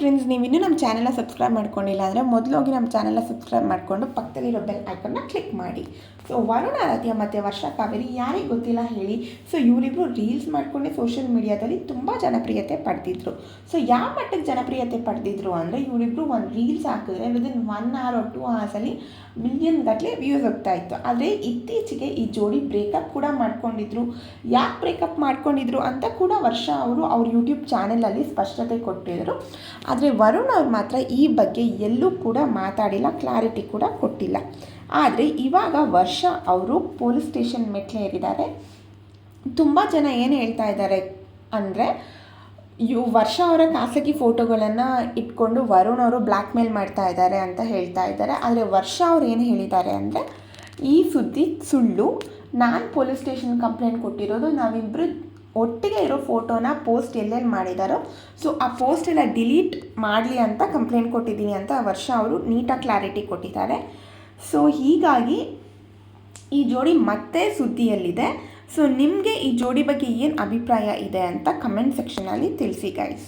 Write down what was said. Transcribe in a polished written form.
Friends, ನೀವು ಇನ್ನೂ ನಮ್ಮ ಚಾನೆಲ್ನ ಸಬ್ಸ್ಕ್ರೈಬ್ ಮಾಡ್ಕೊಂಡಿಲ್ಲ ಅಂದರೆ ಮೊದಲು ಹೋಗಿ ನಮ್ಮ ಚಾನೆಲ್ನ ಸಬ್ಸ್ಕ್ರೈಬ್ ಮಾಡಿಕೊಂಡು ಪಕ್ಕದಲ್ಲಿರೋ ಬೆಲ್ ಐಕನ್ನ ಕ್ಲಿಕ್ ಮಾಡಿ. ಸೊ ವರುಣ್ ಆರಾಧ್ಯ ಮತ್ತು ವರ್ಷಾ ಕಾವೇರಿ ಯಾರಿಗೆ ಗೊತ್ತಿಲ್ಲ ಹೇಳಿ. ಸೊ ಇವರಿಬ್ಬರು ರೀಲ್ಸ್ ಮಾಡಿಕೊಂಡೆ ಸೋಷಿಯಲ್ ಮೀಡಿಯಾದಲ್ಲಿ ತುಂಬ ಜನಪ್ರಿಯತೆ ಪಡೆದಿದ್ರು. ಸೊ ಯಾವ ಮಟ್ಟಕ್ಕೆ ಜನಪ್ರಿಯತೆ ಪಡೆದಿದ್ರು ಅಂದರೆ ಇವರಿಬ್ಬರು ಒಂದು ರೀಲ್ಸ್ ಹಾಕಿದ್ರೆ within 1 hour or 2 hours million ಗಟ್ಟಲೆ ವ್ಯೂಸ್ ಹೋಗ್ತಾ ಇತ್ತು. ಆದರೆ ಇತ್ತೀಚೆಗೆ ಈ ಜೋಡಿ ಬ್ರೇಕಪ್ ಕೂಡ ಮಾಡ್ಕೊಂಡಿದ್ರು. ಯಾಕೆ ಬ್ರೇಕಪ್ ಮಾಡ್ಕೊಂಡಿದ್ರು ಅಂತ ಕೂಡ ವರ್ಷಾ ಅವರು ಅವ್ರ ಯೂಟ್ಯೂಬ್ ಚಾನೆಲಲ್ಲಿ ಸ್ಪಷ್ಟತೆ ಕೊಟ್ಟಿದ್ರು. ಆದರೆ ವರುಣ್ ಅವ್ರು ಮಾತ್ರ ಈ ಬಗ್ಗೆ ಎಲ್ಲೂ ಕೂಡ ಮಾತಾಡಿಲ್ಲ, ಕ್ಲಾರಿಟಿ ಕೂಡ ಕೊಟ್ಟಿಲ್ಲ. ಆದರೆ ಇವಾಗ ವರ್ಷಾ ಅವರು ಪೊಲೀಸ್ ಸ್ಟೇಷನ್ ಮೆಟ್ಲೇರಿದ್ದಾರೆ. ತುಂಬ ಜನ ಏನು ಹೇಳ್ತಾ ಇದ್ದಾರೆ ಅಂದರೆ ವರ್ಷಾ ಅವರ ಖಾಸಗಿ ಫೋಟೋಗಳನ್ನು ಇಟ್ಕೊಂಡು ವರುಣ್ ಅವರು ಬ್ಲ್ಯಾಕ್ ಮೇಲ್ ಮಾಡ್ತಾ ಇದ್ದಾರೆ ಅಂತ ಹೇಳ್ತಾ ಇದ್ದಾರೆ. ಆದರೆ ವರ್ಷಾ ಅವ್ರು ಏನು ಹೇಳಿದ್ದಾರೆ ಅಂದರೆ ಈ ಸುದ್ದಿ ಸುಳ್ಳು, ನಾನು ಪೊಲೀಸ್ ಸ್ಟೇಷನ್ ಕಂಪ್ಲೇಂಟ್ ಕೊಟ್ಟಿರೋದು ನಾವಿಬ್ಬರು ಒಟ್ಟಿಗೆ ಇರೋ ಫೋಟೋನ ಪೋಸ್ಟ್ ಎಲ್ಲೆಲ್ಲಿ ಮಾಡಿದಾರೋ ಸೊ ಆ ಪೋಸ್ಟ್ ಎಲ್ಲ ಡಿಲೀಟ್ ಮಾಡಲಿ ಅಂತ ಕಂಪ್ಲೇಂಟ್ ಕೊಟ್ಟಿದ್ದೀನಿ ಅಂತ ವರ್ಷಾ ಅವರು ನೀಟಾಗಿ ಕ್ಲಾರಿಟಿ ಕೊಟ್ಟಿದ್ದಾರೆ. ಸೊ ಹೀಗಾಗಿ ಈ ಜೋಡಿ ಮತ್ತೆ ಸುದ್ದಿಯಲ್ಲಿದೆ. ಸೊ ನಿಮಗೆ ಈ ಜೋಡಿ ಬಗ್ಗೆ ಏನು ಅಭಿಪ್ರಾಯ ಇದೆ ಅಂತ ಕಮೆಂಟ್ ಸೆಕ್ಷನಲ್ಲಿ ತಿಳಿಸಿ ಗೈಸ್.